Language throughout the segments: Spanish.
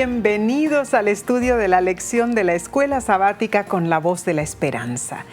bienvenidos al estudio de la lección de la Escuela Sabática con la Voz de la Esperanza.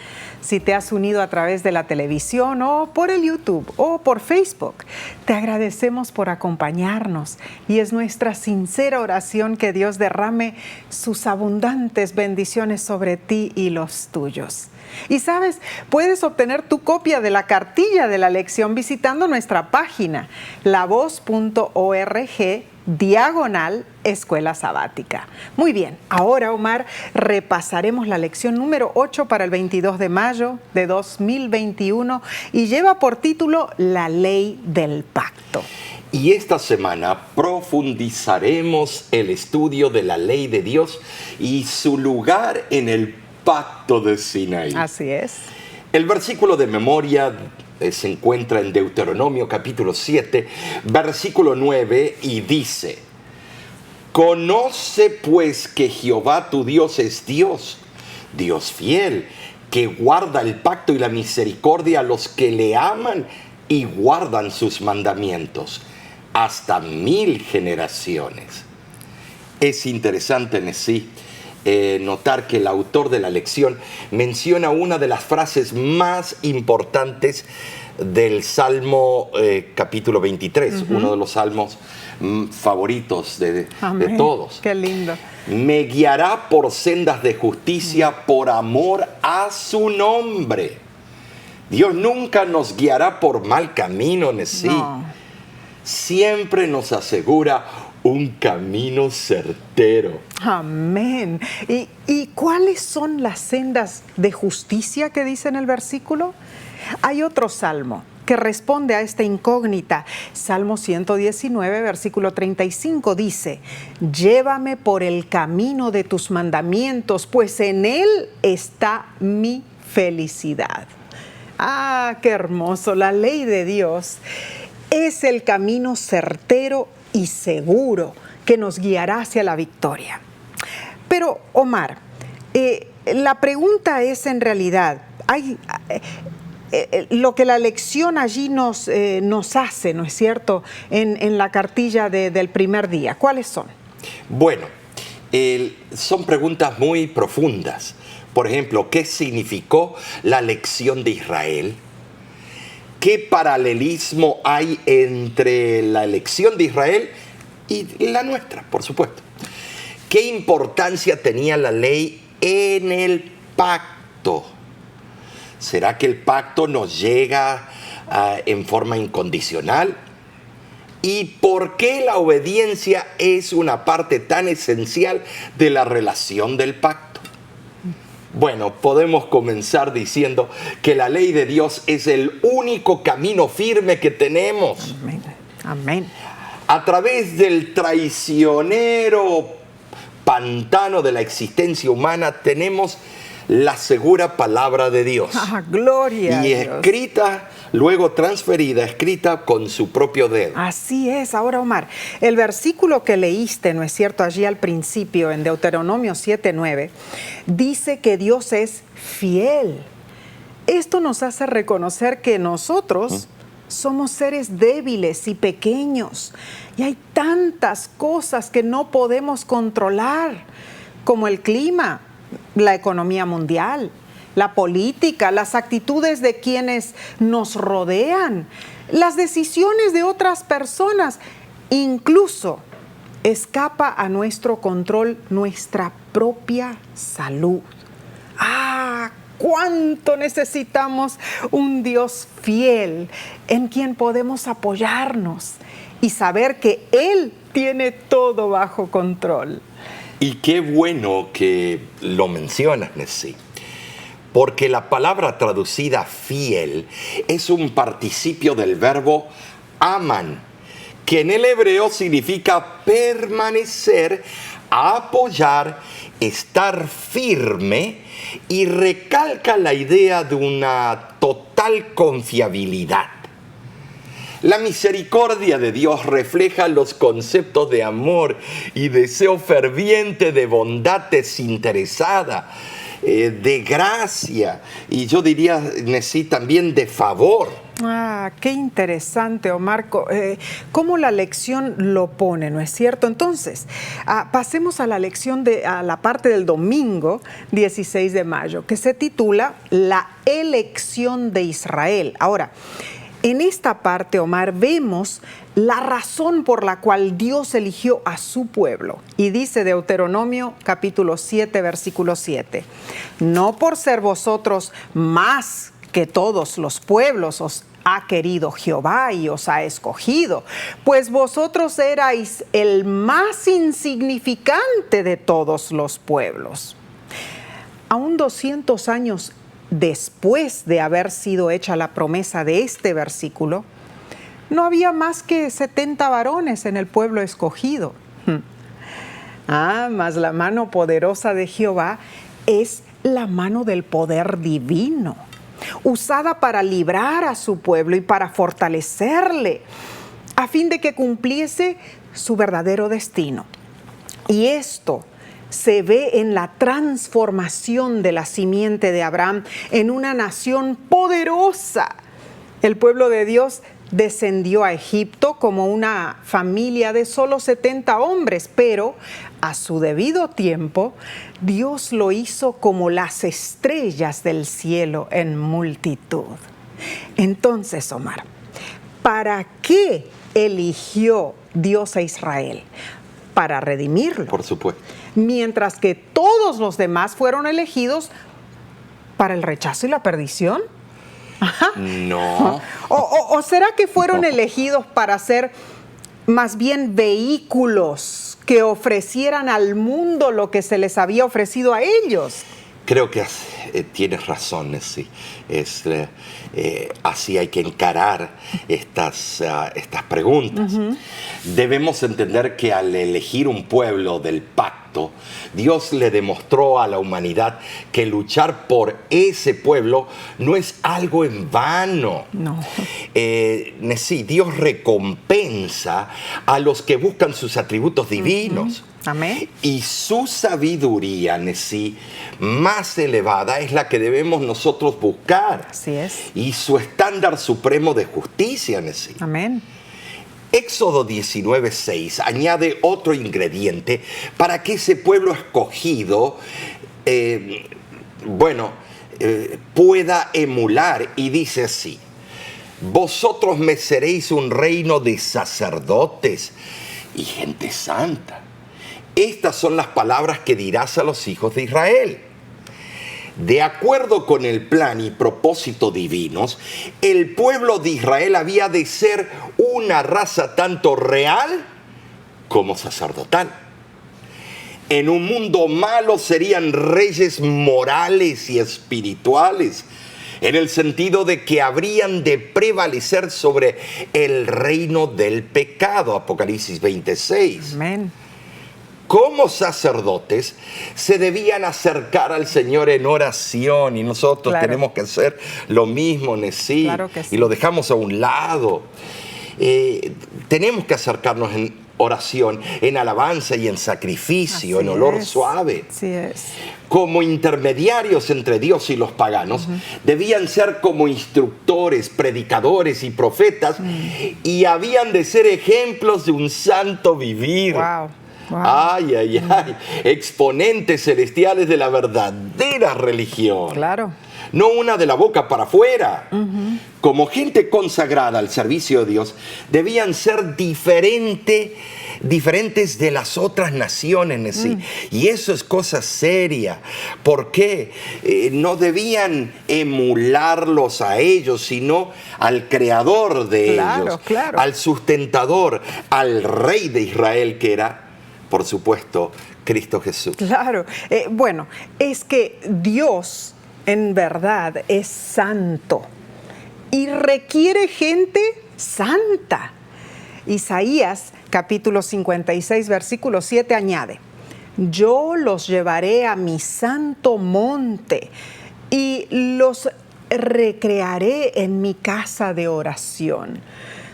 Si te has unido a través de la televisión o por el YouTube o por Facebook, te agradecemos por acompañarnos y es nuestra sincera oración que Dios derrame sus abundantes bendiciones sobre ti y los tuyos. Y sabes, puedes obtener tu copia de la cartilla de la lección visitando nuestra página lavoz.org/Escuela Sabática. Muy bien, ahora Omar, repasaremos la lección número 8 para el 22 de mayo de 2021 y lleva por título La Ley del Pacto. Y esta semana profundizaremos el estudio de la Ley de Dios y su lugar en el Pacto de Sinaí. Así es. El versículo de memoria se encuentra en Deuteronomio capítulo 7, versículo 9 y dice: Conoce pues que Jehová tu Dios es Dios, Dios fiel, que guarda el pacto y la misericordia a los que le aman y guardan sus mandamientos hasta 1000 generaciones. Es interesante en sí notar que el autor de la lección menciona una de las frases más importantes del Salmo capítulo 23, uno de los salmos favoritos de todos. Qué lindo. Me guiará por sendas de justicia por amor a su nombre. Dios nunca nos guiará por mal camino, Nesí. No. Siempre nos asegura un camino certero. Amén. ¿Y cuáles son las sendas de justicia que dice en el versículo? Hay otro salmo que responde a esta incógnita. Salmo 119, versículo 35 dice: Llévame por el camino de tus mandamientos, pues en él está mi felicidad. Ah, qué hermoso. La ley de Dios es el camino certero y seguro que nos guiará hacia la victoria. Pero, Omar, la pregunta es en realidad, lo que la lección allí nos hace, ¿no es cierto?, en la cartilla del primer día. ¿Cuáles son? Bueno, son preguntas muy profundas. Por ejemplo, ¿qué significó la lección de Israel? ¿Qué paralelismo hay entre la elección de Israel y la nuestra, por supuesto? ¿Qué importancia tenía la ley en el pacto? ¿Será que el pacto nos llega en forma incondicional? ¿Y por qué la obediencia es una parte tan esencial de la relación del pacto? Bueno, podemos comenzar diciendo que la ley de Dios es el único camino firme que tenemos. Amén. Amén. A través del traicionero pantano de la existencia humana tenemos la segura palabra de Dios. Ah, gloria y a Dios. Escrita, luego transferida, escrita con su propio dedo. Así es. Ahora, Omar, el versículo que leíste, ¿no es cierto?, allí al principio, en Deuteronomio 7:9, dice que Dios es fiel. Esto nos hace reconocer que nosotros somos seres débiles y pequeños. Y hay tantas cosas que no podemos controlar, como el clima, la economía mundial, la política, las actitudes de quienes nos rodean, las decisiones de otras personas, incluso escapa a nuestro control nuestra propia salud. ¡Ah! ¿Cuánto necesitamos un Dios fiel en quien podemos apoyarnos y saber que Él tiene todo bajo control? Y qué bueno que lo mencionas, Nesí, porque la palabra traducida fiel es un participio del verbo aman, que en el hebreo significa permanecer, apoyar, estar firme, y recalca la idea de una total confiabilidad. La misericordia de Dios refleja los conceptos de amor y deseo ferviente de bondad desinteresada de gracia y yo diría, sí, también de favor. Ah, qué interesante, Omar, cómo la lección lo pone, ¿no es cierto? Entonces, pasemos a la lección a la parte del domingo 16 de mayo, que se titula La elección de Israel. Ahora, en esta parte, Omar, vemos la razón por la cual Dios eligió a su pueblo. Y dice Deuteronomio capítulo 7, versículo 7, no por ser vosotros más que todos los pueblos os ha querido Jehová y os ha escogido, pues vosotros erais el más insignificante de todos los pueblos. Aún 200 años después de haber sido hecha la promesa de este versículo, no había más que 70 varones en el pueblo escogido. Mas la mano poderosa de Jehová es la mano del poder divino, usada para librar a su pueblo y para fortalecerle, a fin de que cumpliese su verdadero destino. Y esto se ve en la transformación de la simiente de Abraham en una nación poderosa. El pueblo de Dios descendió a Egipto como una familia de solo 70 hombres, pero a su debido tiempo Dios lo hizo como las estrellas del cielo en multitud. Entonces, Omar, ¿para qué eligió Dios a Israel? Para redimirlo. Por supuesto. Mientras que todos los demás fueron elegidos para el rechazo y la perdición. No. ¿O será que fueron elegidos para ser más bien vehículos que ofrecieran al mundo lo que se les había ofrecido a ellos? Creo que tienes razón, sí. Así hay que encarar estas preguntas. Debemos entender que al elegir un pueblo del pacto, Dios le demostró a la humanidad que luchar por ese pueblo no es algo en vano. No. Sí, Dios recompensa a los que buscan sus atributos divinos. Amén. Y su sabiduría, sí, más elevada es la que debemos nosotros buscar. Así es. Y su estándar supremo de justicia, sí. Amén. Éxodo 19:6 añade otro ingrediente para que ese pueblo escogido, pueda emular, y dice así: vosotros me seréis un reino de sacerdotes y gente santa. Estas son las palabras que dirás a los hijos de Israel. De acuerdo con el plan y propósito divinos, el pueblo de Israel había de ser una raza tanto real como sacerdotal. En un mundo malo serían reyes morales y espirituales, en el sentido de que habrían de prevalecer sobre el reino del pecado. Apocalipsis 26. Amén. Como sacerdotes se debían acercar al Señor en oración, y nosotros tenemos que hacer lo mismo, sí, claro que sí. Y lo dejamos a un lado. Tenemos que acercarnos en oración, en alabanza y en sacrificio, Así en olor es. suave. Así es. Como intermediarios entre Dios y los paganos, debían ser como instructores, predicadores y profetas, y habían de ser ejemplos de un santo vivir. Wow. Wow. Ay, ay, ay. Exponentes celestiales de la verdadera religión. Claro. No una de la boca para afuera. Como gente consagrada al servicio de Dios, debían ser diferentes de las otras naciones. ¿Sí? Y eso es cosa seria. Porque no debían emularlos a ellos, sino al creador de ellos. Claro. Al sustentador, al rey de Israel, que era, por supuesto, Cristo Jesús. Claro. Bueno, es que Dios en verdad es santo y requiere gente santa. Isaías capítulo 56 versículo 7 añade: yo los llevaré a mi santo monte y los recrearé en mi casa de oración.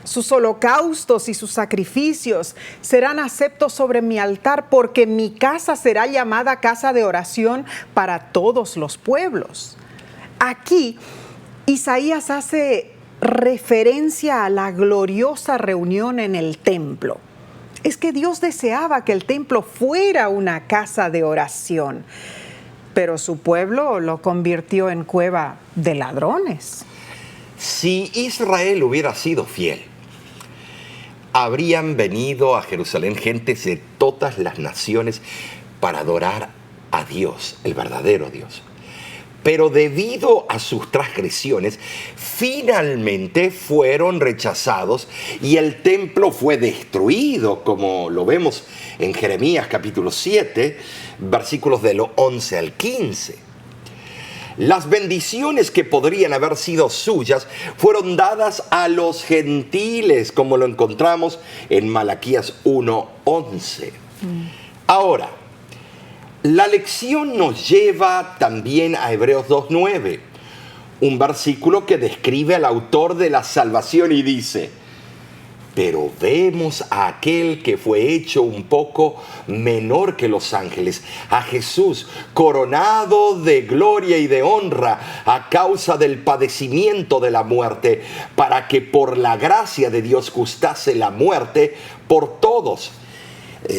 Sus holocaustos y sus sacrificios serán aceptos sobre mi altar, porque mi casa será llamada casa de oración para todos los pueblos. Aquí, Isaías hace referencia a la gloriosa reunión en el templo. Es que Dios deseaba que el templo fuera una casa de oración, pero su pueblo lo convirtió en cueva de ladrones. Si Israel hubiera sido fiel, habrían venido a Jerusalén gentes de todas las naciones para adorar a Dios, el verdadero Dios. Pero debido a sus transgresiones, finalmente fueron rechazados y el templo fue destruido, como lo vemos en Jeremías capítulo 7, versículos del 11 al 15. Las bendiciones que podrían haber sido suyas fueron dadas a los gentiles, como lo encontramos en Malaquías 1:11. Ahora, la lección nos lleva también a Hebreos 2:9, un versículo que describe al autor de la salvación y dice: pero vemos a aquel que fue hecho un poco menor que los ángeles, a Jesús, coronado de gloria y de honra a causa del padecimiento de la muerte, para que por la gracia de Dios gustase la muerte por todos.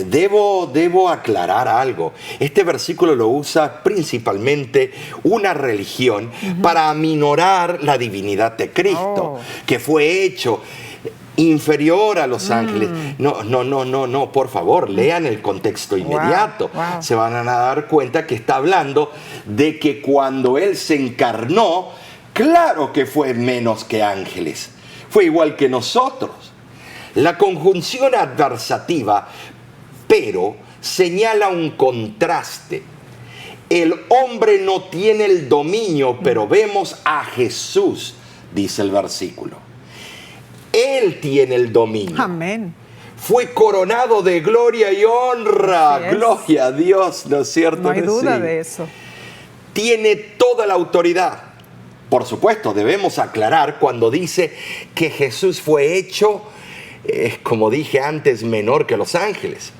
Debo aclarar algo. Este versículo lo usa principalmente una religión para aminorar la divinidad de Cristo, que fue hecho inferior a los ángeles. No, por favor, lean el contexto inmediato. Wow. Se van a dar cuenta que está hablando de que cuando Él se encarnó, claro que fue menos que ángeles. Fue igual que nosotros. La conjunción adversativa, pero, señala un contraste. El hombre no tiene el dominio, pero vemos a Jesús, dice el versículo. Él tiene el dominio. Amén. Fue coronado de gloria y honra. Gloria a Dios, ¿no es cierto? No hay duda de eso. Tiene toda la autoridad. Por supuesto, debemos aclarar cuando dice que Jesús fue hecho, como dije antes, menor que los ángeles.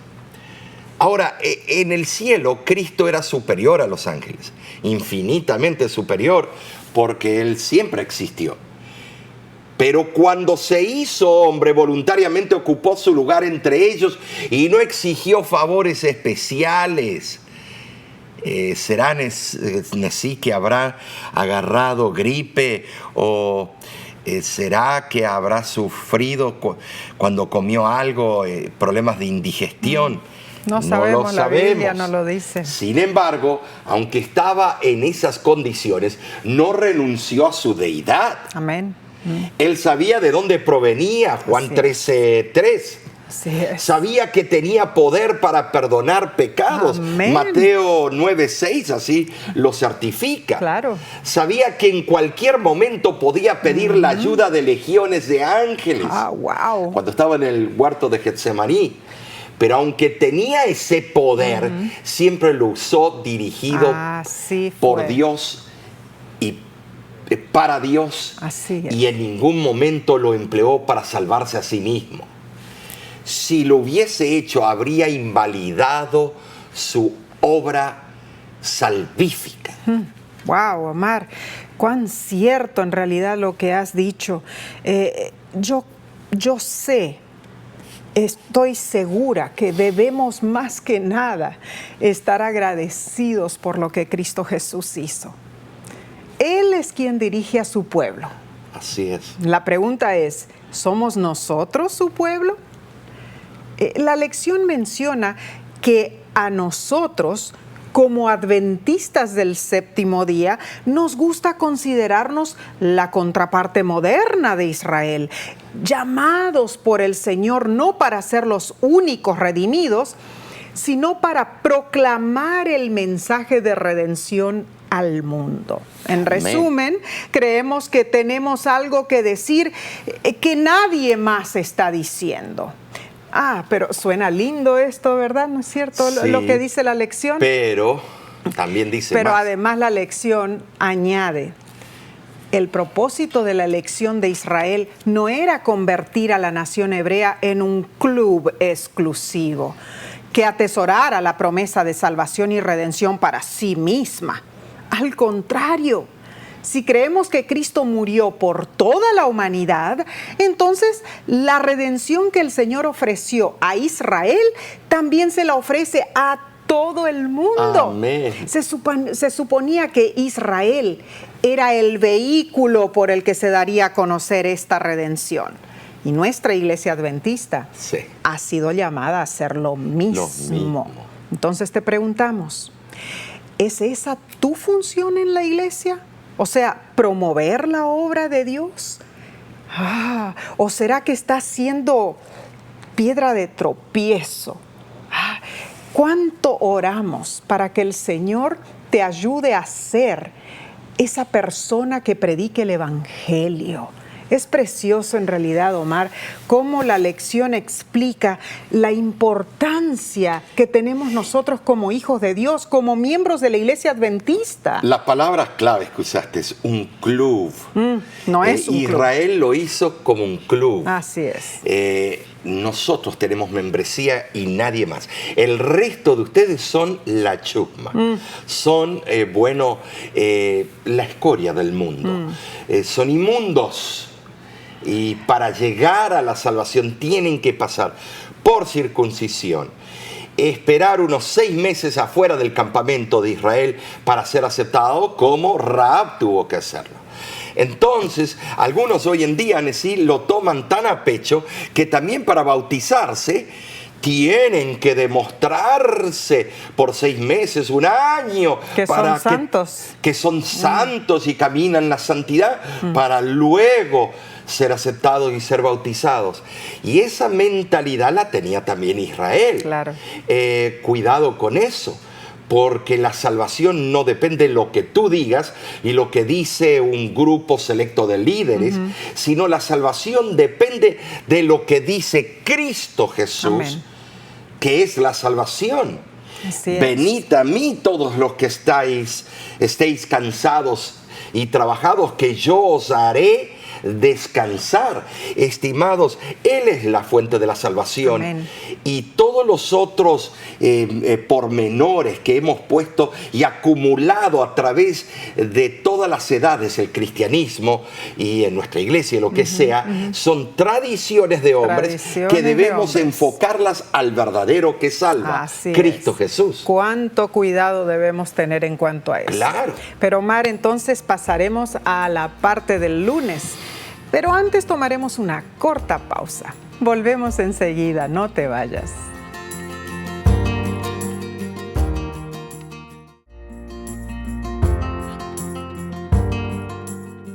Ahora, en el cielo, Cristo era superior a los ángeles, infinitamente superior, porque Él siempre existió. Pero cuando se hizo hombre, voluntariamente ocupó su lugar entre ellos y no exigió favores especiales. ¿Será así que habrá agarrado gripe o será que habrá sufrido cuando comió algo, problemas de indigestión? No sabemos, la Biblia no lo dice. Sin embargo, aunque estaba en esas condiciones, no renunció a su deidad. Amén. Él sabía de dónde provenía, Juan 13:3. Sabía que tenía poder para perdonar pecados. Amén. Mateo 9:6 así lo certifica. Claro. Sabía que en cualquier momento podía pedir la ayuda de legiones de ángeles. Wow. Cuando estaba en el huerto de Getsemaní. Pero aunque tenía ese poder, siempre lo usó dirigido por Dios y para Dios. Así es. Y en ningún momento lo empleó para salvarse a sí mismo. Si lo hubiese hecho, habría invalidado su obra salvífica. Wow, Omar, cuán cierto en realidad lo que has dicho. Yo sé, estoy segura que debemos más que nada estar agradecidos por lo que Cristo Jesús hizo. Él es quien dirige a su pueblo. Así es. La pregunta es, ¿somos nosotros su pueblo? La lección menciona que a nosotros, como adventistas del séptimo día, nos gusta considerarnos la contraparte moderna de Israel, llamados por el Señor no para ser los únicos redimidos, sino para proclamar el mensaje de redención al mundo. En resumen, creemos que tenemos algo que decir que nadie más está diciendo. Pero suena lindo esto, ¿verdad? ¿No es cierto lo que dice la lección? Pero también dice Pero más. además la lección añade, El propósito de la elección de Israel no era convertir a la nación hebrea en un club exclusivo que atesorara la promesa de salvación y redención para sí misma. Al contrario, si creemos que Cristo murió por toda la humanidad, entonces la redención que el Señor ofreció a Israel también se la ofrece a todo el mundo. Amén. Se suponía que Israel era el vehículo por el que se daría a conocer esta redención. Y nuestra iglesia adventista Sí. ha sido llamada a hacer lo mismo. Entonces te preguntamos, ¿es esa tu función en la iglesia? O sea, promover la obra de Dios. ¿O será que estás siendo piedra de tropiezo? ¿Cuánto oramos para que el Señor te ayude a ser esa persona que predique el Evangelio? Es precioso en realidad, Omar, cómo la lección explica la importancia que tenemos nosotros como hijos de Dios, como miembros de la iglesia adventista. La palabra clave que usaste es un club. No es un Israel club. lo hizo como un club. Así es. Nosotros tenemos membresía y nadie más. El resto de ustedes son la chusma. Son, la escoria del mundo. Son inmundos. Y para llegar a la salvación tienen que pasar por circuncisión, esperar unos 6 meses afuera del campamento de Israel para ser aceptado, como Rahab tuvo que hacerlo. Entonces, algunos hoy en día sí lo toman tan a pecho que también para bautizarse tienen que demostrarse por 6 meses, un año, que son santos. Que son santos y caminan la santidad para luego ser aceptados y ser bautizados. Y esa mentalidad la tenía también Israel. Claro. Cuidado con eso, porque la salvación no depende de lo que tú digas y lo que dice un grupo selecto de líderes, sino la salvación depende de lo que dice Cristo Jesús, Amén, que es la salvación. Venid a mí todos los que estéis cansados y trabajados, que yo os haré descansar. Estimados, Él es la fuente de la salvación. Amén. Y todos los otros pormenores que hemos puesto y acumulado a través de todas las edades, el cristianismo y en nuestra iglesia, lo que sea, son tradiciones de hombres que debemos enfocarlas al verdadero que salva, Así Cristo es. Jesús. Cuánto cuidado debemos tener en cuanto a eso. Claro. Pero Omar, entonces pasaremos a la parte del lunes. Pero antes tomaremos una corta pausa. Volvemos enseguida, no te vayas.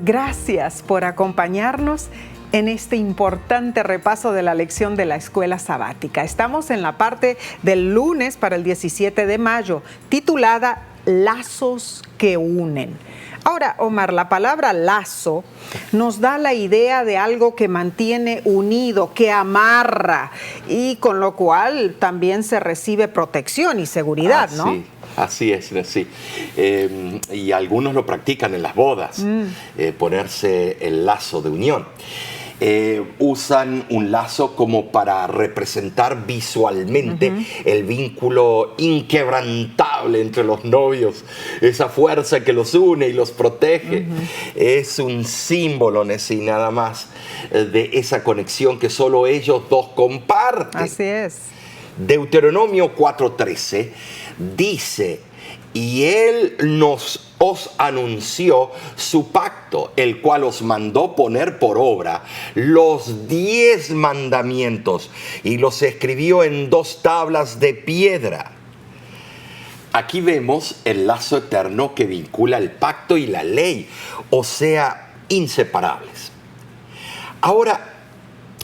Gracias por acompañarnos en este importante repaso de la lección de la escuela sabática. Estamos en la parte del lunes para el 17 de mayo, titulada Lazos que unen. Ahora, Omar, la palabra lazo nos da la idea de algo que mantiene unido, que amarra, y con lo cual también se recibe protección y seguridad, ¿no? Sí. Así es, sí. Y algunos lo practican en las bodas, ponerse el lazo de unión. Usan un lazo como para representar visualmente el vínculo inquebrantable entre los novios, esa fuerza que los une y los protege. Es un símbolo, y nada más, de esa conexión que solo ellos dos comparten. Así es. Deuteronomio 4:13 dice: y Él os anunció su pacto, el cual os mandó poner por obra los 10 mandamientos y los escribió en 2 tablas de piedra. Aquí vemos el lazo eterno que vincula el pacto y la ley, o sea, inseparables. Ahora,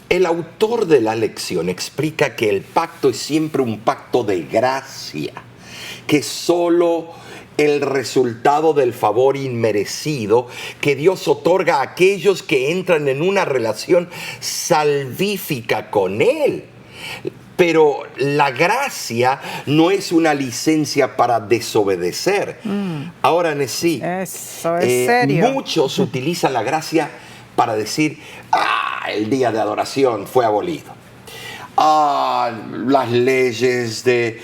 el autor de la lección explica que el pacto es siempre un pacto de gracia, que solo el resultado del favor inmerecido que Dios otorga a aquellos que entran en una relación salvífica con Él. Pero la gracia no es una licencia para desobedecer. Ahora, Nesí, Eso es serio. muchos utilizan la gracia para decir, el día de adoración fue abolido. Las leyes de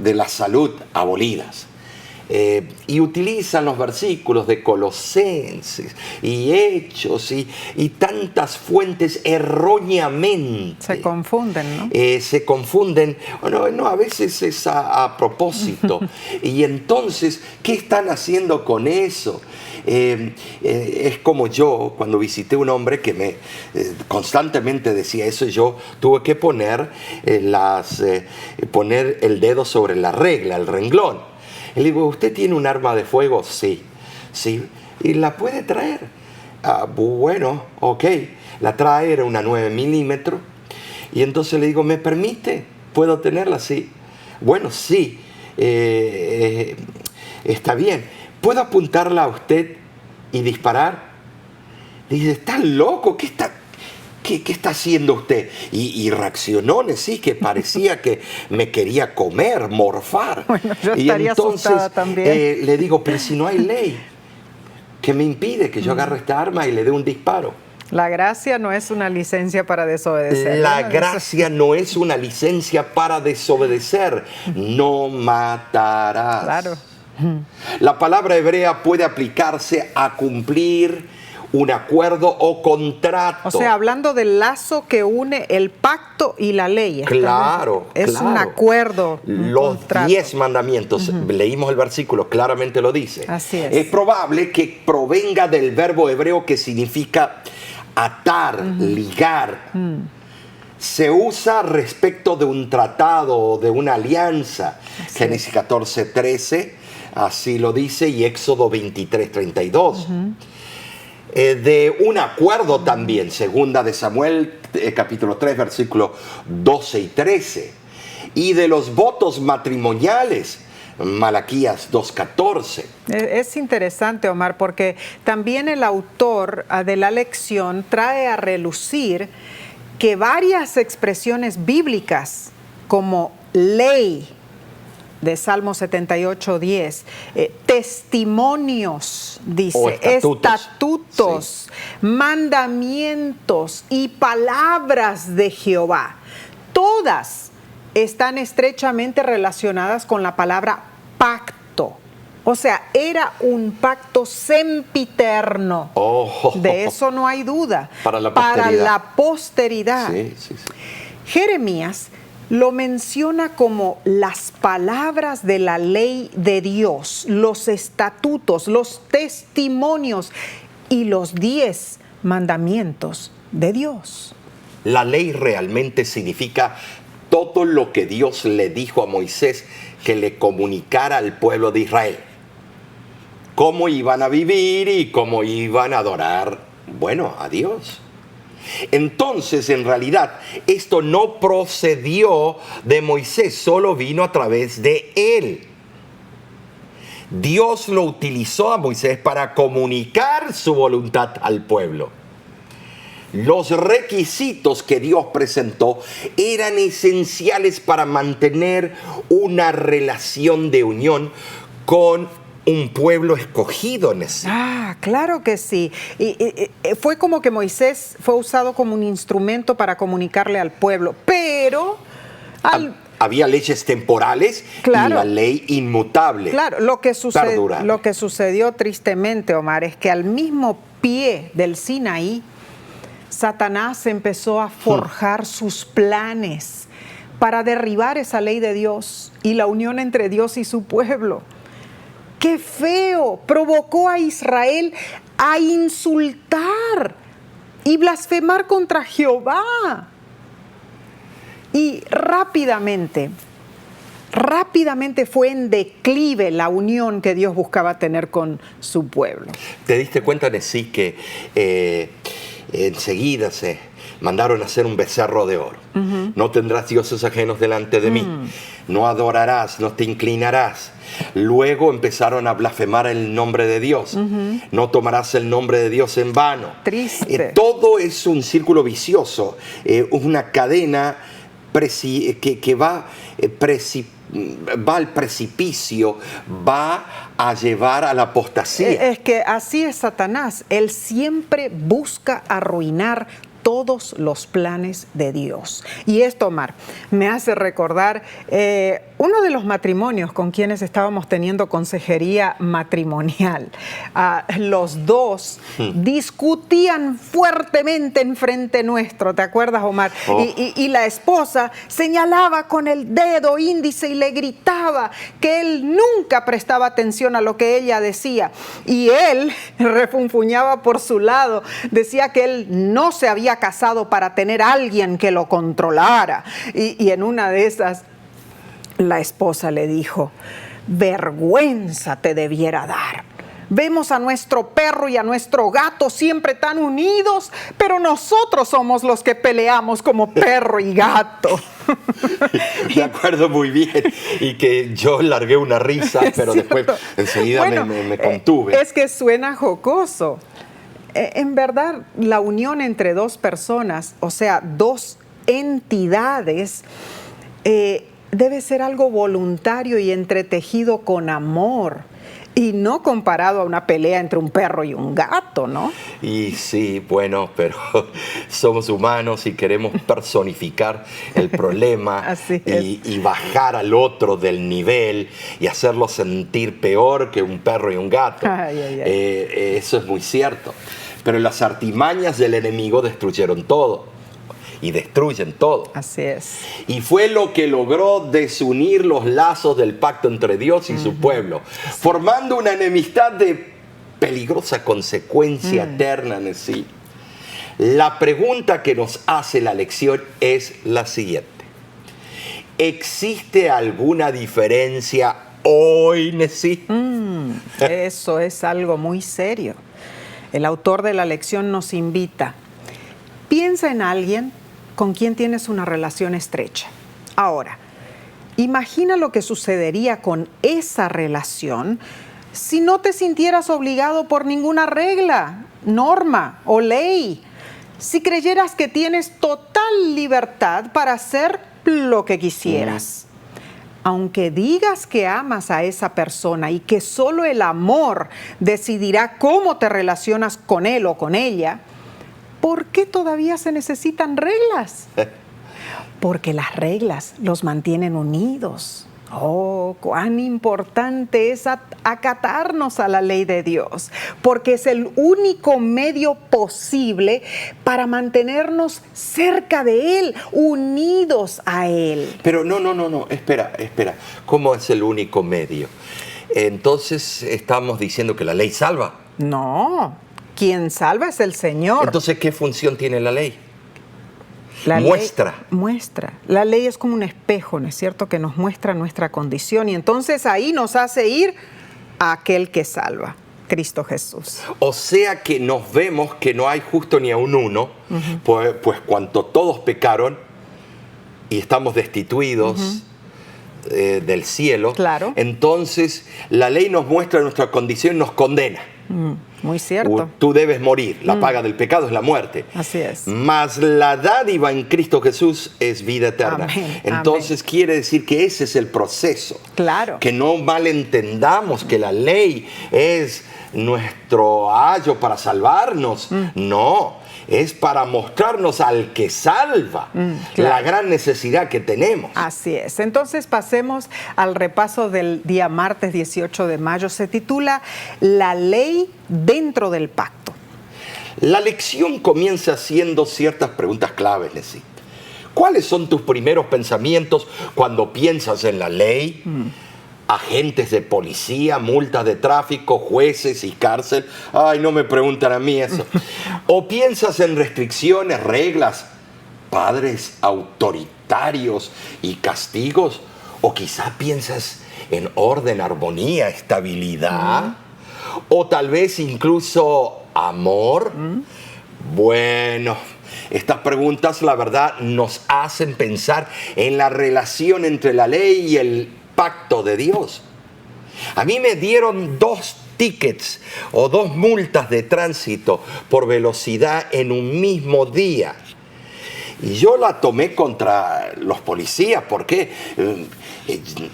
la salud abolidas. Y utilizan los versículos de Colosenses y Hechos y tantas fuentes erróneamente. Se confunden, ¿no? Se confunden. No, a veces es a propósito. Y entonces, ¿qué están haciendo con eso? Es como yo, cuando visité un hombre que me constantemente decía eso, yo tuve que poner el dedo sobre la regla, el renglón. Le digo, ¿usted tiene un arma de fuego? Sí. ¿Y la puede traer? Bueno, ok. La trae, era una 9 milímetros. Y entonces le digo, ¿me permite? ¿Puedo tenerla? Sí. Bueno, sí. Está bien. ¿Puedo apuntarla a usted y disparar? Dice, ¿está loco? ¿Qué está haciendo usted? Y reaccionó, sí, que parecía que me quería comer, morfar. Bueno, yo y estaría entonces asustada también. le digo, pero si no hay ley que me impide que yo agarre esta arma y le dé un disparo. La gracia no es una licencia para desobedecer. La gracia no es una licencia para desobedecer. No matarás. Claro. La palabra hebrea puede aplicarse a cumplir un acuerdo o contrato. O sea, hablando del lazo que une el pacto y la ley. Claro, es claro. un acuerdo, un Los contrato. 10 mandamientos, leímos el versículo, claramente lo dice. Así es. Es probable que provenga del verbo hebreo que significa atar, ligar. Se usa respecto de un tratado o de una alianza. Así Génesis 14:13, así lo dice, y Éxodo 23:32. De un acuerdo también, segunda de Samuel, capítulo 3, versículos 12 y 13. Y de los votos matrimoniales, Malaquías 2:14. Es interesante, Omar, porque también el autor de la lección trae a relucir que varias expresiones bíblicas como ley, de Salmo 78:10, testimonios, dice, estatutos, mandamientos y palabras de Jehová, todas están estrechamente relacionadas con la palabra pacto. O sea, era un pacto sempiterno. De eso no hay duda. Para la posteridad. Sí. Sí. Jeremías lo menciona como las palabras de la ley de Dios, los estatutos, los testimonios y los 10 mandamientos de Dios. La ley realmente significa todo lo que Dios le dijo a Moisés que le comunicara al pueblo de Israel. Cómo iban a vivir y cómo iban a adorar, a Dios. Entonces, en realidad, esto no procedió de Moisés, solo vino a través de él. Dios lo utilizó a Moisés para comunicar su voluntad al pueblo. Los requisitos que Dios presentó eran esenciales para mantener una relación de unión con un pueblo escogido. Claro que sí. Y fue como que Moisés fue usado como un instrumento para comunicarle al pueblo, pero había leyes temporales, claro, y la ley inmutable. Claro, lo que sucedió tristemente, Omar, es que al mismo pie del Sinaí, Satanás empezó a forjar sus planes para derribar esa ley de Dios y la unión entre Dios y su pueblo. ¡Qué feo! Provocó a Israel a insultar y blasfemar contra Jehová. Y rápidamente fue en declive la unión que Dios buscaba tener con su pueblo. ¿Te diste cuenta, Nesí, que enseguida se mandaron a hacer un becerro de oro? No tendrás dioses ajenos delante de mí. No adorarás, no te inclinarás. Luego empezaron a blasfemar el nombre de Dios. No tomarás el nombre de Dios en vano. Triste. Todo es un círculo vicioso, una cadena que va al precipicio, va a llevar a la apostasía. Es que así es Satanás. Él siempre busca arruinar todos los planes de Dios. Y esto, Omar, me hace recordar uno de los matrimonios con quienes estábamos teniendo consejería matrimonial. Los dos discutían fuertemente enfrente nuestro, ¿te acuerdas, Omar? Oh. Y la esposa señalaba con el dedo índice y le gritaba que él nunca prestaba atención a lo que ella decía. Y él refunfuñaba por su lado, decía que él no se había casado para tener a alguien que lo controlara. Y en una de esas, la esposa le dijo: vergüenza te debiera dar. Vemos a nuestro perro y a nuestro gato siempre tan unidos, pero nosotros somos los que peleamos como perro y gato. Me acuerdo muy bien, y que yo largué una risa, pero después enseguida me contuve. Es que suena jocoso. En verdad, la unión entre dos personas, o sea, dos entidades, debe ser algo voluntario y entretejido con amor, y no comparado a una pelea entre un perro y un gato, ¿no? Y sí, bueno, pero somos humanos y queremos personificar el problema y bajar al otro del nivel y hacerlo sentir peor que un perro y un gato. Eso es muy cierto. Pero las artimañas del enemigo destruyeron todo. Y destruyen todo. Así es. Y fue lo que logró desunir los lazos del pacto entre Dios y su pueblo, formando una enemistad de peligrosa consecuencia eterna en sí. La pregunta que nos hace la lección es la siguiente: ¿existe alguna diferencia hoy, Nesí? Eso es algo muy serio. El autor de la lección nos invita: piensa en alguien con quien tienes una relación estrecha. Ahora, imagina lo que sucedería con esa relación si no te sintieras obligado por ninguna regla, norma o ley. Si creyeras que tienes total libertad para hacer lo que quisieras. Aunque digas que amas a esa persona y que solo el amor decidirá cómo te relacionas con él o con ella, ¿por qué todavía se necesitan reglas? Porque las reglas los mantienen unidos. Oh, cuán importante es acatarnos a la ley de Dios, porque es el único medio posible para mantenernos cerca de Él, unidos a Él. Pero no, espera. ¿Cómo es el único medio? Entonces estamos diciendo que la ley salva. No, quien salva es el Señor. Entonces, ¿qué función tiene la ley? Muestra. La ley es como un espejo, ¿no es cierto?, que nos muestra nuestra condición, y entonces ahí nos hace ir a aquel que salva, Cristo Jesús. O sea que nos vemos que no hay justo ni aun uno, pues cuanto todos pecaron y estamos destituidos del cielo, claro. Entonces la ley nos muestra nuestra condición, nos condena. Muy cierto. Tú debes morir, la paga del pecado es la muerte. Así es. Mas la dádiva en Cristo Jesús es vida eterna. Amén. Entonces quiere decir que ese es el proceso. Claro. Que no malentendamos que la ley es nuestro ayo para salvarnos. No, es para mostrarnos al que salva, claro, la gran necesidad que tenemos. Así es. Entonces pasemos al repaso del día martes 18 de mayo. Se titula La ley dentro del pacto. La lección comienza haciendo ciertas preguntas claves, Nesí. ¿Cuáles son tus primeros pensamientos cuando piensas en la ley? Agentes de policía, multas de tráfico, jueces y cárcel. Ay, no me preguntan a mí eso. ¿O piensas en restricciones, reglas, padres autoritarios y castigos? ¿O quizá piensas en orden, armonía, estabilidad? ¿O tal vez incluso amor? Bueno, estas preguntas, la verdad, nos hacen pensar en la relación entre la ley y el pacto de Dios. A mí me dieron 2 tickets o 2 multas de tránsito por velocidad en un mismo día. Y yo la tomé contra los policías porque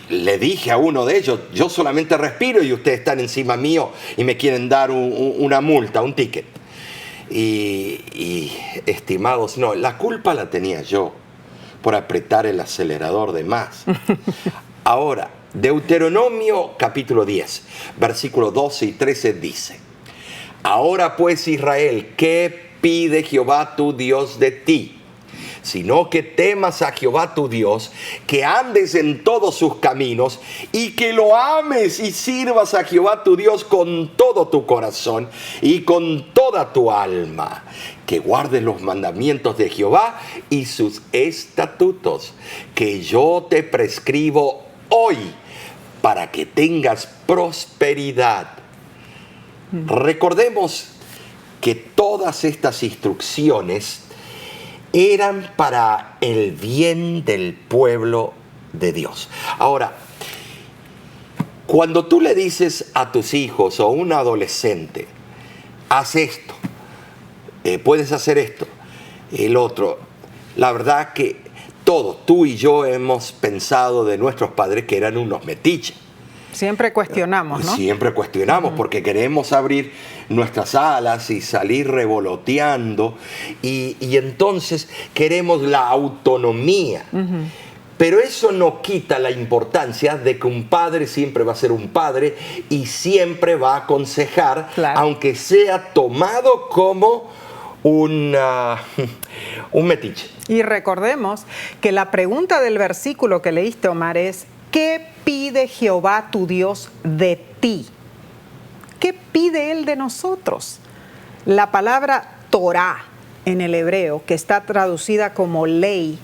le dije a uno de ellos, yo solamente respiro y ustedes están encima mío y me quieren dar una multa, un ticket. Y estimados, no, la culpa la tenía yo por apretar el acelerador de más. Ahora, Deuteronomio capítulo 10, versículos 12 y 13 dice: ahora pues, Israel, ¿qué pide Jehová tu Dios de ti? Sino que temas a Jehová tu Dios, que andes en todos sus caminos y que lo ames y sirvas a Jehová tu Dios con todo tu corazón y con toda tu alma, que guardes los mandamientos de Jehová y sus estatutos, que yo te prescribo hoy para que tengas prosperidad. Recordemos que todas estas instrucciones eran para el bien del pueblo de Dios. Ahora, cuando tú le dices a tus hijos o a un adolescente, haz esto, puedes hacer esto, el otro, la verdad que todos, tú y yo, hemos pensado de nuestros padres que eran unos metiches. Siempre cuestionamos, ¿no? Siempre cuestionamos porque queremos abrir nuestras alas y salir revoloteando y entonces queremos la autonomía. Pero eso no quita la importancia de que un padre siempre va a ser un padre y siempre va a aconsejar, claro, aunque sea tomado como un metiche. Y recordemos que la pregunta del versículo que leíste, Omar, es: ¿qué pide Jehová tu Dios de ti? ¿Qué pide Él de nosotros? La palabra Torá en el hebreo, que está traducida como ley,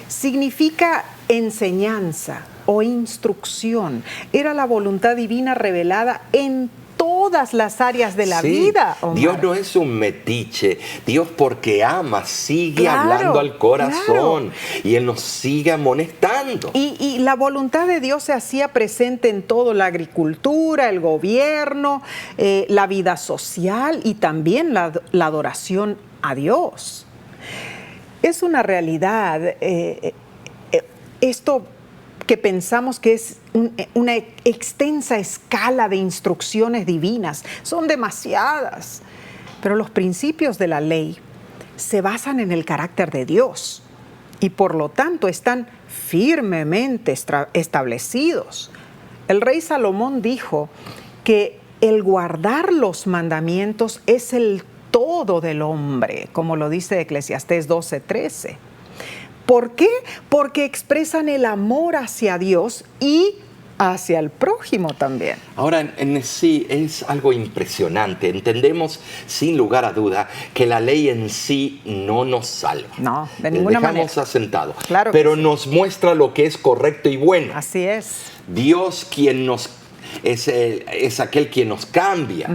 significa enseñanza o instrucción. Era la voluntad divina revelada en todas las áreas de la vida, Omar. Dios no es un metiche. Dios, porque ama, sigue hablando al corazón, y Él nos sigue amonestando. Y la voluntad de Dios se hacía presente en todo: la agricultura, el gobierno, la vida social y también la adoración a Dios. Es una realidad esto que pensamos que es una extensa escala de instrucciones divinas. Son demasiadas. Pero los principios de la ley se basan en el carácter de Dios y por lo tanto están firmemente establecidos. El rey Salomón dijo que el guardar los mandamientos es el todo del hombre, como lo dice Eclesiastés 12:13. ¿Por qué? Porque expresan el amor hacia Dios y hacia el prójimo también. Ahora, en sí es algo impresionante. Entendemos sin lugar a duda que la ley en sí no nos salva. No, de ninguna manera. Dejamos asentado. Claro, pero nos muestra lo que es correcto y bueno. Así es. Dios es aquel quien nos cambia,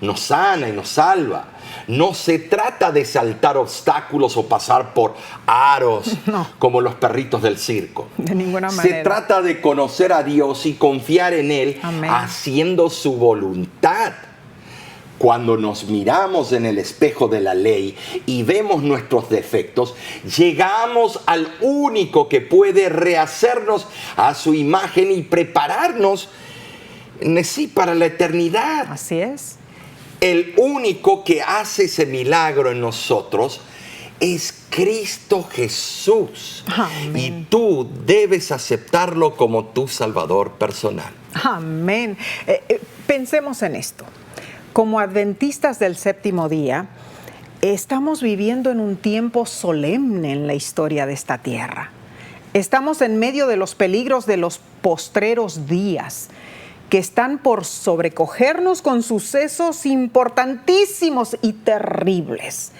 nos sana y nos salva. No se trata de saltar obstáculos o pasar por aros como los perritos del circo. De ninguna manera. Se trata de conocer a Dios y confiar en Él, haciendo su voluntad. Cuando nos miramos en el espejo de la ley y vemos nuestros defectos, llegamos al único que puede rehacernos a su imagen y prepararnos para la eternidad. Así es. El único que hace ese milagro en nosotros es Cristo Jesús. Amén. Y tú debes aceptarlo como tu Salvador personal. Amén. Pensemos en esto. Como adventistas del séptimo día, estamos viviendo en un tiempo solemne en la historia de esta tierra. Estamos en medio de los peligros de los postreros días, que están por sobrecogernos con sucesos importantísimos y terribles.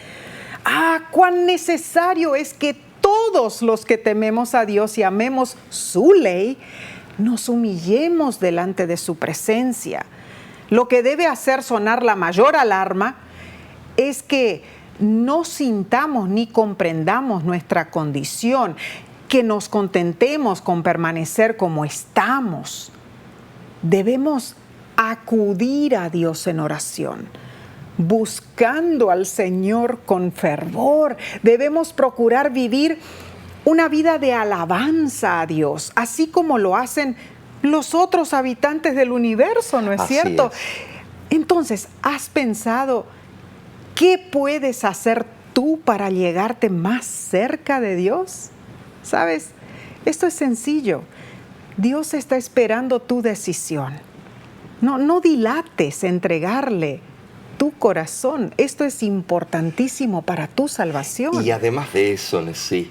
Cuán necesario es que todos los que tememos a Dios y amemos su ley, nos humillemos delante de su presencia. Lo que debe hacer sonar la mayor alarma es que no sintamos ni comprendamos nuestra condición, que nos contentemos con permanecer como estamos. Debemos acudir a Dios en oración, buscando al Señor con fervor. Debemos procurar vivir una vida de alabanza a Dios, así como lo hacen los otros habitantes del universo, ¿no es cierto? Entonces, ¿has pensado qué puedes hacer tú para llegarte más cerca de Dios? ¿Sabes? Esto es sencillo. Dios está esperando tu decisión. No dilates entregarle tu corazón. Esto es importantísimo para tu salvación. Y además de eso, sí,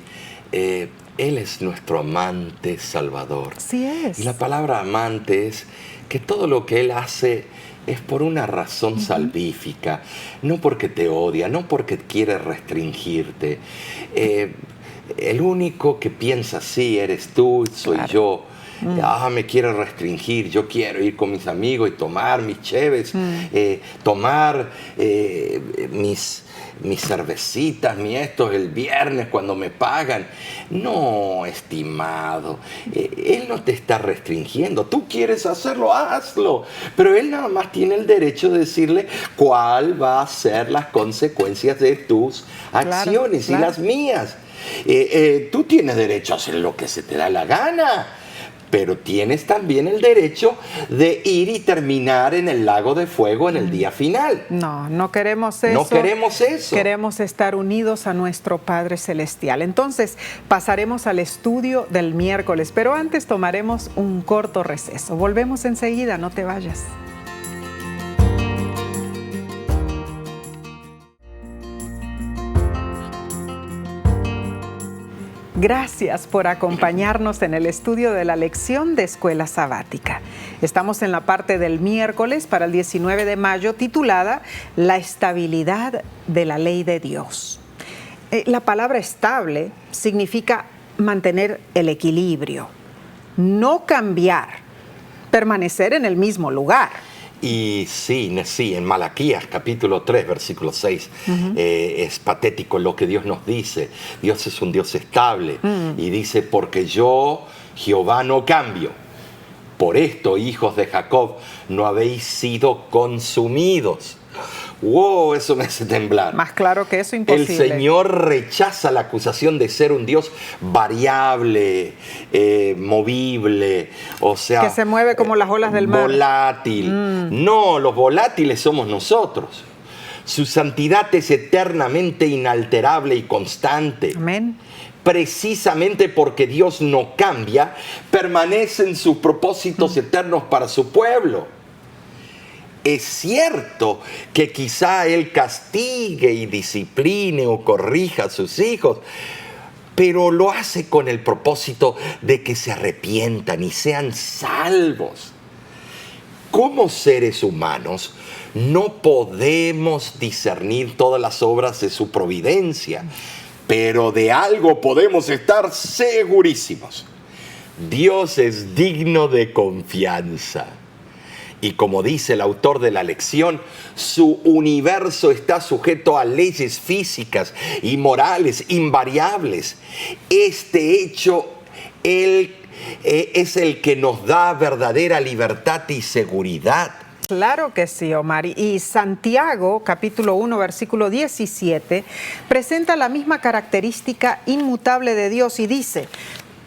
Él es nuestro amante salvador. Así es. Y la palabra amante es que todo lo que Él hace es por una razón salvífica, no porque te odia, no porque quiere restringirte. El único que piensa así eres tú, soy yo. Me quiere restringir, yo quiero ir con mis amigos y tomar mis cheves, tomar mis cervecitas, estos el viernes cuando me pagan. No, estimado, Él no te está restringiendo. Tú quieres hacerlo, hazlo. Pero Él nada más tiene el derecho de decirle cuál va a ser las consecuencias de tus acciones y las mías. Tú tienes derecho a hacer lo que se te da la gana, pero tienes también el derecho de ir y terminar en el lago de fuego en el día final. No queremos eso. No queremos eso. Queremos estar unidos a nuestro Padre Celestial. Entonces, pasaremos al estudio del miércoles, pero antes tomaremos un corto receso. Volvemos enseguida, no te vayas. Gracias por acompañarnos en el estudio de la lección de Escuela Sabática. Estamos en la parte del miércoles para el 19 de mayo titulada La estabilidad de la ley de Dios. La palabra estable significa mantener el equilibrio, no cambiar, permanecer en el mismo lugar. Y sí, en Malaquías capítulo 3, versículo 6, es patético lo que Dios nos dice. Dios es un Dios estable y dice, porque yo, Jehová, no cambio. Por esto, hijos de Jacob, no habéis sido consumidos. ¡Wow! Eso me hace temblar. Más claro que eso, imposible. El Señor rechaza la acusación de ser un Dios variable, movible, o sea... que se mueve como las olas del mar. Volátil. No, los volátiles somos nosotros. Su santidad es eternamente inalterable y constante. Amén. Precisamente porque Dios no cambia, permanecen sus propósitos eternos para su pueblo. Es cierto que quizá Él castigue y discipline o corrija a sus hijos, pero lo hace con el propósito de que se arrepientan y sean salvos. Como seres humanos, no podemos discernir todas las obras de su providencia, pero de algo podemos estar segurísimos. Dios es digno de confianza. Y como dice el autor de la lección, su universo está sujeto a leyes físicas y morales invariables. Este hecho es el que nos da verdadera libertad y seguridad. Claro que sí, Omar. Y Santiago, capítulo 1, versículo 17, presenta la misma característica inmutable de Dios y dice: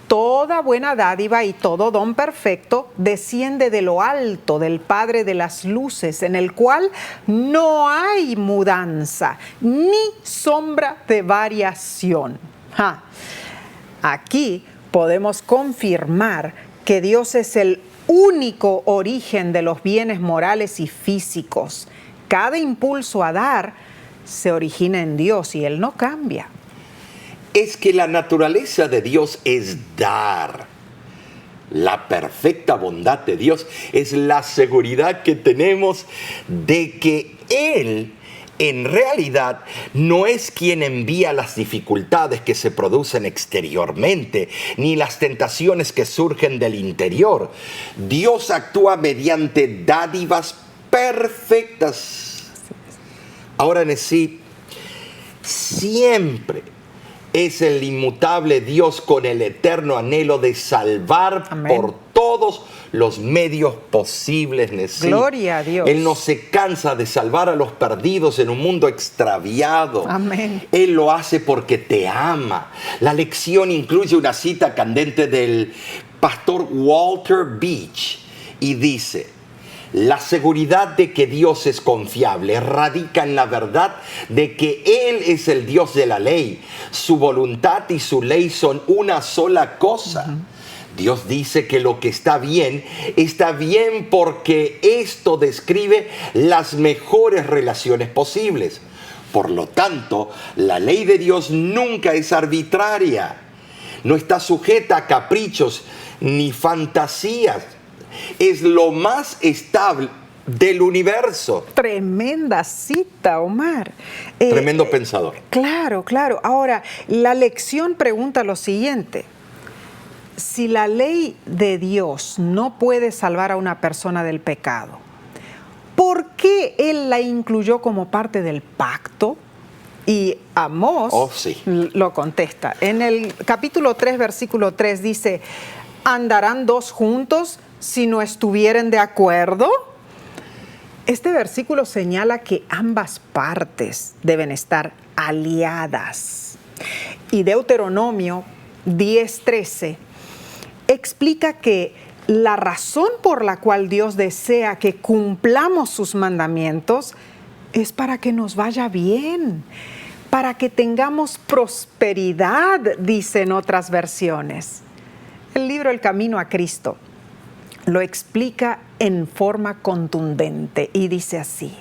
toda buena dádiva y todo don perfecto desciende de lo alto del Padre de las luces, en el cual no hay mudanza ni sombra de variación. Aquí podemos confirmar que Dios es el único origen de los bienes morales y físicos. Cada impulso a dar se origina en Dios y Él no cambia. Es que la naturaleza de Dios es dar. La perfecta bondad de Dios es la seguridad que tenemos de que Él en realidad no es quien envía las dificultades que se producen exteriormente, ni las tentaciones que surgen del interior. Dios actúa mediante dádivas perfectas. Ahora, sí, siempre es el inmutable Dios con el eterno anhelo de salvar Amén. por todos los medios posibles. Sí. Gloria a Dios. Él no se cansa de salvar a los perdidos en un mundo extraviado. Amén. Él lo hace porque te ama. La lección incluye una cita candente del pastor Walter Beach y dice: la seguridad de que Dios es confiable radica en la verdad de que Él es el Dios de la ley. Su voluntad y su ley son una sola cosa. Dios dice que lo que está bien porque esto describe las mejores relaciones posibles. Por lo tanto, la ley de Dios nunca es arbitraria. No está sujeta a caprichos ni fantasías. Es lo más estable del universo. Tremenda cita, Omar. Tremendo pensador. Claro, claro. Ahora, la lección pregunta lo siguiente. Si la ley de Dios no puede salvar a una persona del pecado, ¿por qué Él la incluyó como parte del pacto? Y Amós lo contesta. En el capítulo 3, versículo 3 dice: ¿andarán dos juntos si no estuvieren de acuerdo? Este versículo señala que ambas partes deben estar aliadas. Y Deuteronomio 10:13 explica que la razón por la cual Dios desea que cumplamos sus mandamientos es para que nos vaya bien, para que tengamos prosperidad, dicen otras versiones. El libro El Camino a Cristo lo explica en forma contundente y dice así: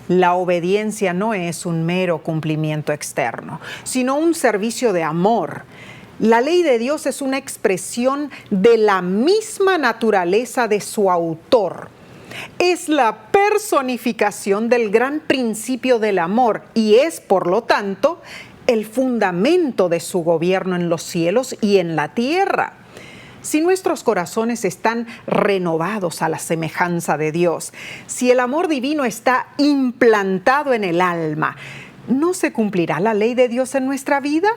la obediencia no es un mero cumplimiento externo, sino un servicio de amor. La ley de Dios es una expresión de la misma naturaleza de su autor. Es la personificación del gran principio del amor y es, por lo tanto, el fundamento de su gobierno en los cielos y en la tierra. Si nuestros corazones están renovados a la semejanza de Dios, si el amor divino está implantado en el alma, ¿no se cumplirá la ley de Dios en nuestra vida?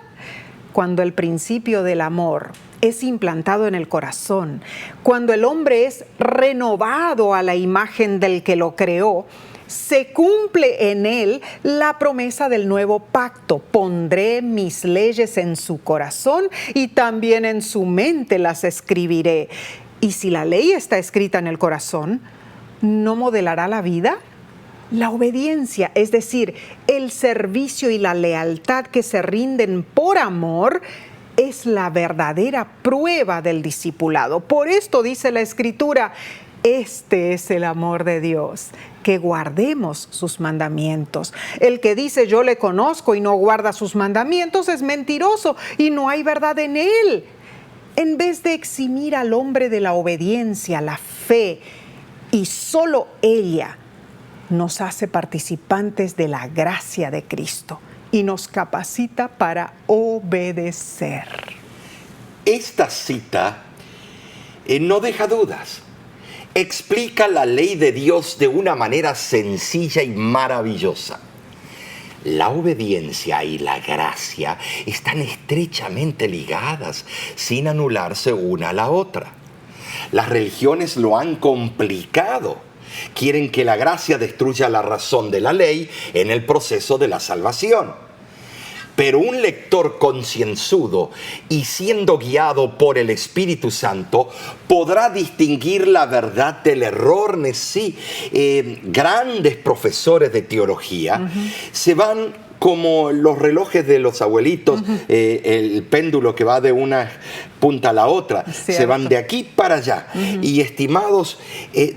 Cuando el principio del amor es implantado en el corazón, cuando el hombre es renovado a la imagen del que lo creó, se cumple en él la promesa del nuevo pacto. Pondré mis leyes en su corazón y también en su mente las escribiré. Y si la ley está escrita en el corazón, ¿no modelará la vida? La obediencia, es decir, el servicio y la lealtad que se rinden por amor, es la verdadera prueba del discipulado. Por esto dice la Escritura: este es el amor de Dios, que guardemos sus mandamientos. El que dice yo le conozco y no guarda sus mandamientos es mentiroso y no hay verdad en él. En vez de eximir al hombre de la obediencia, la fe, y solo ella nos hace participantes de la gracia de Cristo y nos capacita para obedecer. Esta cita no deja dudas. Explica la ley de Dios de una manera sencilla y maravillosa. La obediencia y la gracia están estrechamente ligadas, sin anularse una a la otra. Las religiones lo han complicado. Quieren que la gracia destruya la razón de la ley en el proceso de la salvación. Pero un lector concienzudo y siendo guiado por el Espíritu Santo podrá distinguir la verdad del error. Sí, grandes profesores de teología se van como los relojes de los abuelitos, el péndulo que va de una punta a la otra, se van de aquí para allá. Y estimados,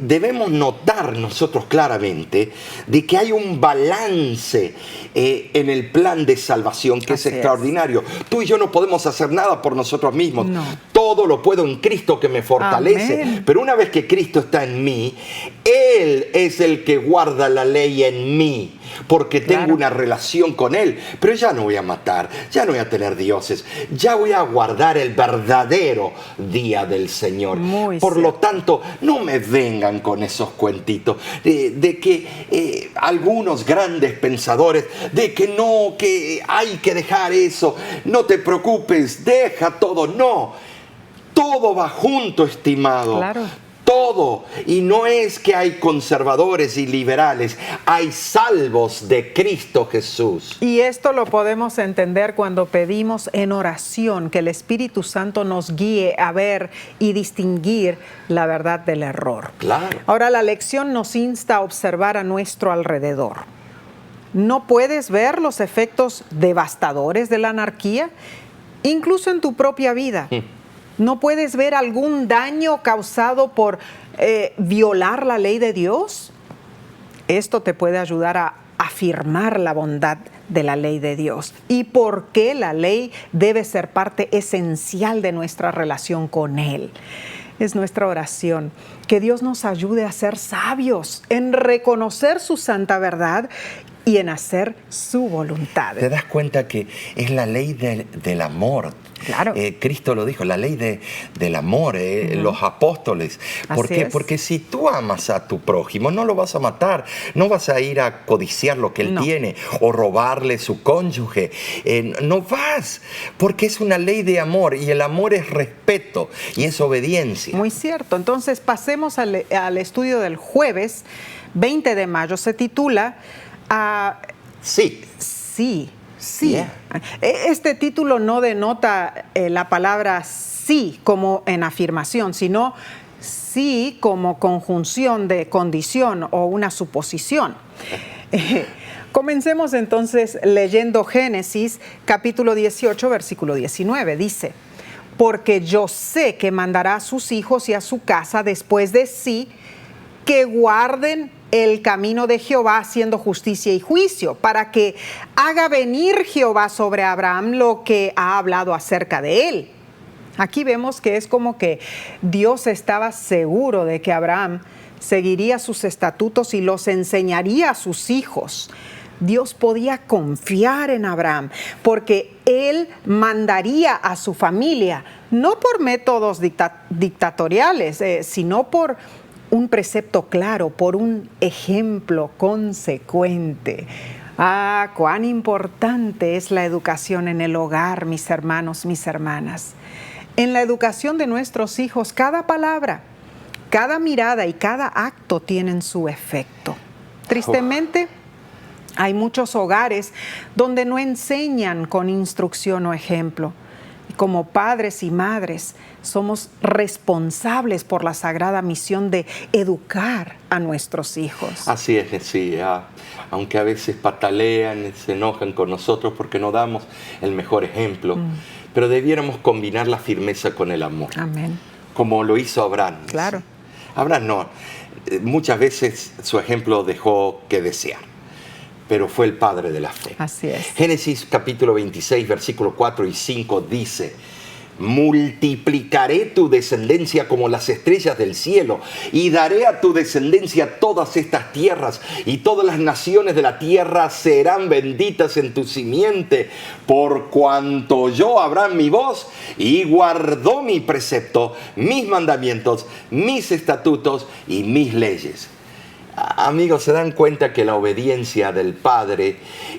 debemos notar nosotros claramente de que hay un balance en el plan de salvación que es extraordinario. Tú y yo no podemos hacer nada por nosotros mismos. No. todo lo puedo en Cristo que me fortalece. Amén. Pero una vez que Cristo está en mí, Él es el que guarda la ley en mí, porque tengo Claro. una relación con Él. Pero ya no voy a matar, ya no voy a tener dioses, ya voy a guardar el verdadero día del Señor. Muy Por lo cierto. tanto, no me vengan con esos cuentitos de que algunos grandes pensadores, de que no, que hay que dejar eso, no te preocupes, deja todo. No, todo va junto, estimado. Claro. Todo. Y no es que hay conservadores y liberales, hay salvos de Cristo Jesús. Y esto lo podemos entender cuando pedimos en oración que el Espíritu Santo nos guíe a ver y distinguir la verdad del error. Claro. Ahora, la lección nos insta a observar a nuestro alrededor. ¿No puedes ver los efectos devastadores de la anarquía? Incluso en tu propia vida. ¿No puedes ver algún daño causado por violar la ley de Dios? Esto te puede ayudar a afirmar la bondad de la ley de Dios y por qué la ley debe ser parte esencial de nuestra relación con Él. Es nuestra oración que Dios nos ayude a ser sabios, en reconocer su santa verdad y en hacer su voluntad. Te das cuenta que es la ley del amor. Claro. Cristo lo dijo, la ley del amor, los apóstoles. ¿Por Así qué? es. Porque si tú amas a tu prójimo, no lo vas a matar, no vas a ir a codiciar lo que él No. tiene o robarle su cónyuge. No vas, porque es una ley de amor y el amor es respeto y es obediencia. Muy cierto. Entonces pasemos al estudio del jueves 20 de mayo. Se titula Sí. Sí, sí. Yeah. Este título no denota la palabra sí como en afirmación, sino sí como conjunción de condición o una suposición. Comencemos entonces leyendo Génesis capítulo 18, versículo 19. Dice: porque yo sé que mandará a sus hijos y a su casa después de sí, que guarden el camino de Jehová haciendo justicia y juicio, para que haga venir Jehová sobre Abraham lo que ha hablado acerca de él. Aquí vemos que es como que Dios estaba seguro de que Abraham seguiría sus estatutos y los enseñaría a sus hijos. Dios podía confiar en Abraham porque él mandaría a su familia, no por métodos dictatoriales, sino por un precepto claro, por un ejemplo consecuente. Cuán importante es la educación en el hogar, mis hermanos, mis hermanas. En la educación de nuestros hijos, cada palabra, cada mirada y cada acto tienen su efecto. Tristemente, hay muchos hogares donde no enseñan con instrucción o ejemplo. Como padres y madres, somos responsables por la sagrada misión de educar a nuestros hijos. Así es, sí. Aunque a veces patalean, se enojan con nosotros porque no damos el mejor ejemplo, pero debiéramos combinar la firmeza con el amor. Amén. Como lo hizo Abraham. Claro. Abraham no. Muchas veces su ejemplo dejó que desear, pero fue el padre de la fe. Así es. Génesis capítulo 26, versículos 4 y 5 dice: multiplicaré tu descendencia como las estrellas del cielo y daré a tu descendencia todas estas tierras y todas las naciones de la tierra serán benditas en tu simiente, por cuanto oyó Abraham mi voz y guardó mi precepto, mis mandamientos, mis estatutos y mis leyes. Amigos, ¿se dan cuenta que la obediencia del Padre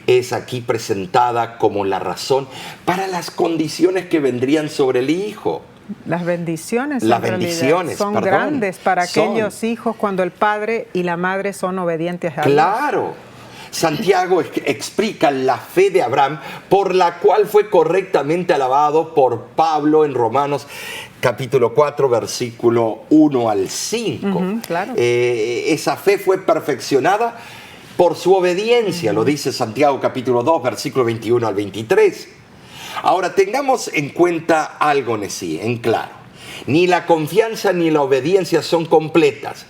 es aquí presentada como la razón para las condiciones que vendrían sobre el Hijo? Las bendiciones, Las en realidad, bendiciones, son perdón, grandes para son. aquellos hijos cuando el padre y la madre son obedientes a Dios. Claro. Santiago explica la fe de Abraham, por la cual fue correctamente alabado por Pablo en Romanos capítulo 4, versículo 1 al 5. Claro. Esa fe fue perfeccionada por su obediencia, lo dice Santiago capítulo 2, versículo 21 al 23. Ahora, tengamos en cuenta algo en claro. Ni la confianza ni la obediencia son completas.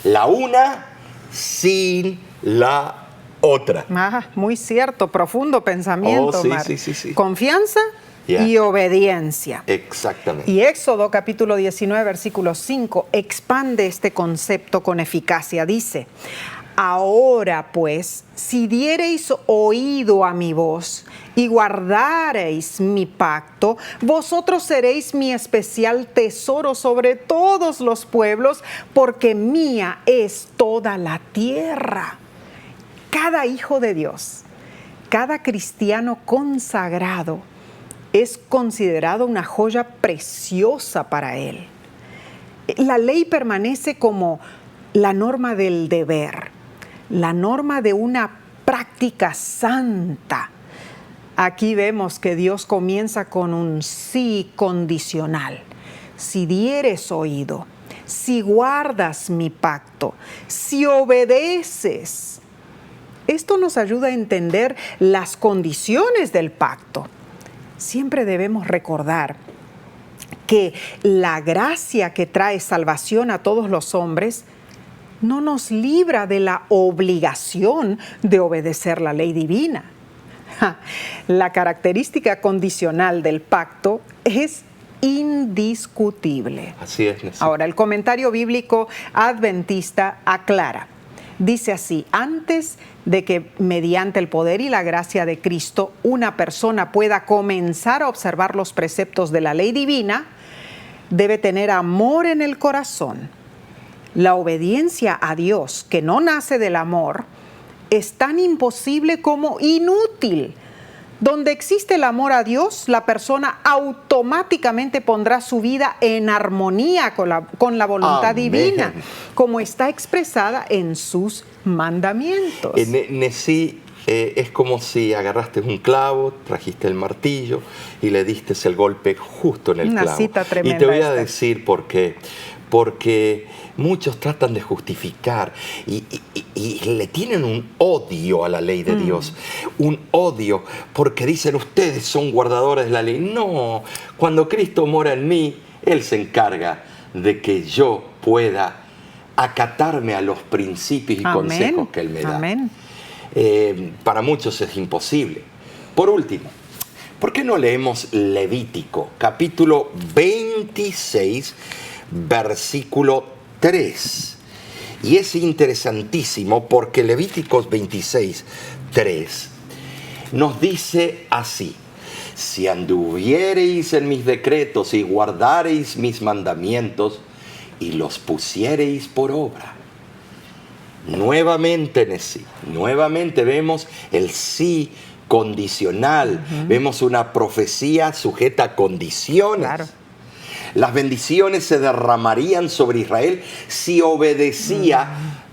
La una sin la otra. Muy cierto, profundo pensamiento, Oh, sí, Omar. sí. Confianza y obediencia. Exactamente. Y Éxodo capítulo 19, versículo 5 expande este concepto con eficacia. Dice: ahora pues, si diereis oído a mi voz y guardareis mi pacto, vosotros seréis mi especial tesoro sobre todos los pueblos, porque mía es toda la tierra. Cada hijo de Dios, cada cristiano consagrado, es considerado una joya preciosa para él. La ley permanece como la norma del deber, la norma de una práctica santa. Aquí vemos que Dios comienza con un sí condicional. Si dieres oído, si guardas mi pacto, si obedeces. Esto nos ayuda a entender las condiciones del pacto. Siempre debemos recordar que la gracia que trae salvación a todos los hombres no nos libra de la obligación de obedecer la ley divina. La característica condicional del pacto es indiscutible. Así es, Nessie. Ahora, el comentario bíblico adventista aclara. Dice así: antes de que mediante el poder y la gracia de Cristo una persona pueda comenzar a observar los preceptos de la ley divina, debe tener amor en el corazón. La obediencia a Dios, que no nace del amor, es tan imposible como inútil. Donde existe el amor a Dios, la persona automáticamente pondrá su vida en armonía con la voluntad Amén. Divina, como está expresada en sus mandamientos. Nessie, es como si agarraste un clavo, trajiste el martillo y le diste el golpe justo en el Una clavo. cita tremenda Y te voy a esta. decir por qué. Porque muchos tratan de justificar y le tienen un odio a la ley de Dios. Un odio porque dicen: ustedes son guardadores de la ley. No, cuando Cristo mora en mí, Él se encarga de que yo pueda acatarme a los principios y consejos que Él me da. Amén. Para muchos es imposible. Por último, ¿por qué no leemos Levítico, capítulo 26, versículo 3? Y es interesantísimo porque Levíticos 26, 3 nos dice así: si anduviereis en mis decretos y guardareis mis mandamientos y los pusiereis por obra. Nuevamente, Nessie, nuevamente vemos el sí condicional. Vemos una profecía sujeta a condiciones. Claro. Las bendiciones se derramarían sobre Israel si obedecía,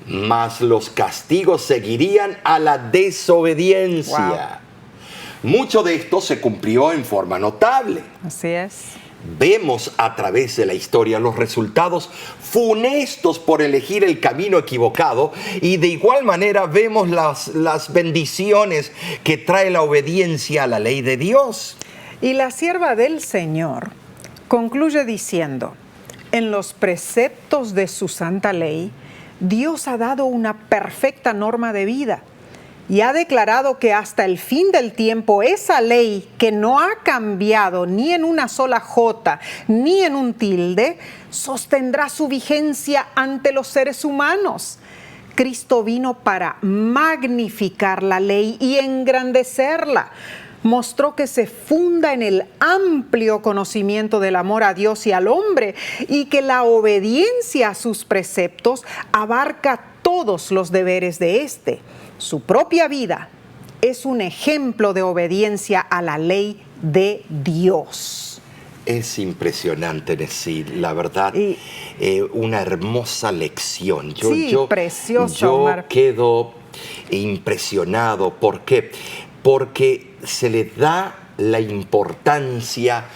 mas los castigos seguirían a la desobediencia. Mucho de esto se cumplió en forma notable. Así es. Vemos a través de la historia los resultados funestos por elegir el camino equivocado, y de igual manera vemos las bendiciones que trae la obediencia a la ley de Dios. Y la sierva del Señor concluye diciendo: en los preceptos de su santa ley, Dios ha dado una perfecta norma de vida y ha declarado que hasta el fin del tiempo esa ley, que no ha cambiado ni en una sola jota ni en un tilde, sostendrá su vigencia ante los seres humanos. Cristo vino para magnificar la ley y engrandecerla. Mostró que se funda en el amplio conocimiento del amor a Dios y al hombre, y que la obediencia a sus preceptos abarca todos los deberes de éste. Su propia vida es un ejemplo de obediencia a la ley de Dios. Es impresionante, Nessie, la verdad, una hermosa lección. Precioso, yo Omar. quedo impresionado. ¿Por qué? Porque se le da la importancia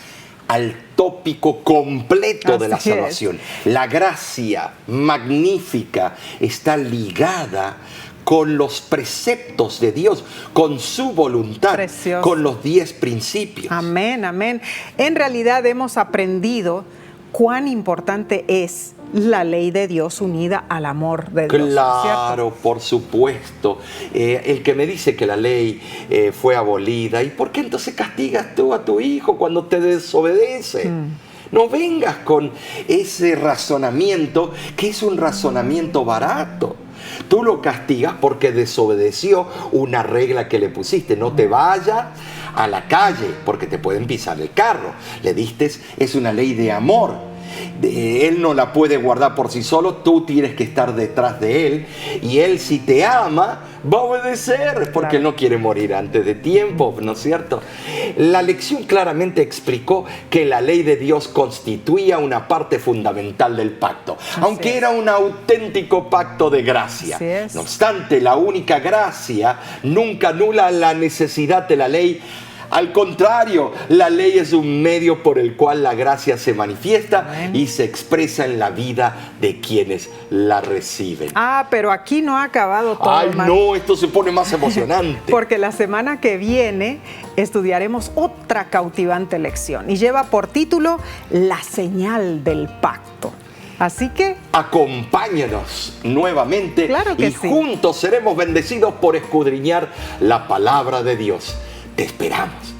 al tópico completo de la Así es. salvación. La gracia magnífica está ligada con los preceptos de Dios, con su voluntad, Precioso. con los 10 principios. Amén, amén. En realidad hemos aprendido cuán importante es la ley de Dios unida al amor de Dios. Claro, por supuesto. El que me dice que la ley fue abolida, ¿y por qué entonces castigas tú a tu hijo cuando te desobedece? No vengas con ese razonamiento que es un razonamiento barato. Tú lo castigas porque desobedeció una regla que le pusiste. No te vayas a la calle porque te pueden pisar el carro. Le diste, es una ley de amor. Él no la puede guardar por sí solo, tú tienes que estar detrás de él, y él, si te ama, va a obedecer porque él no quiere morir antes de tiempo, ¿no es cierto? La lección claramente explicó que la ley de Dios constituía una parte fundamental del pacto, aunque era un auténtico pacto de gracia. No obstante, la única gracia nunca anula la necesidad de la ley. Al contrario, la ley es un medio por el cual la gracia se manifiesta y se expresa en la vida de quienes la reciben. Pero aquí no ha acabado todo. Ay, no, esto se pone más emocionante. Porque la semana que viene estudiaremos otra cautivante lección y lleva por título La señal del pacto. Así que acompáñanos nuevamente, claro que y sí, juntos seremos bendecidos por escudriñar la palabra de Dios. Te esperamos.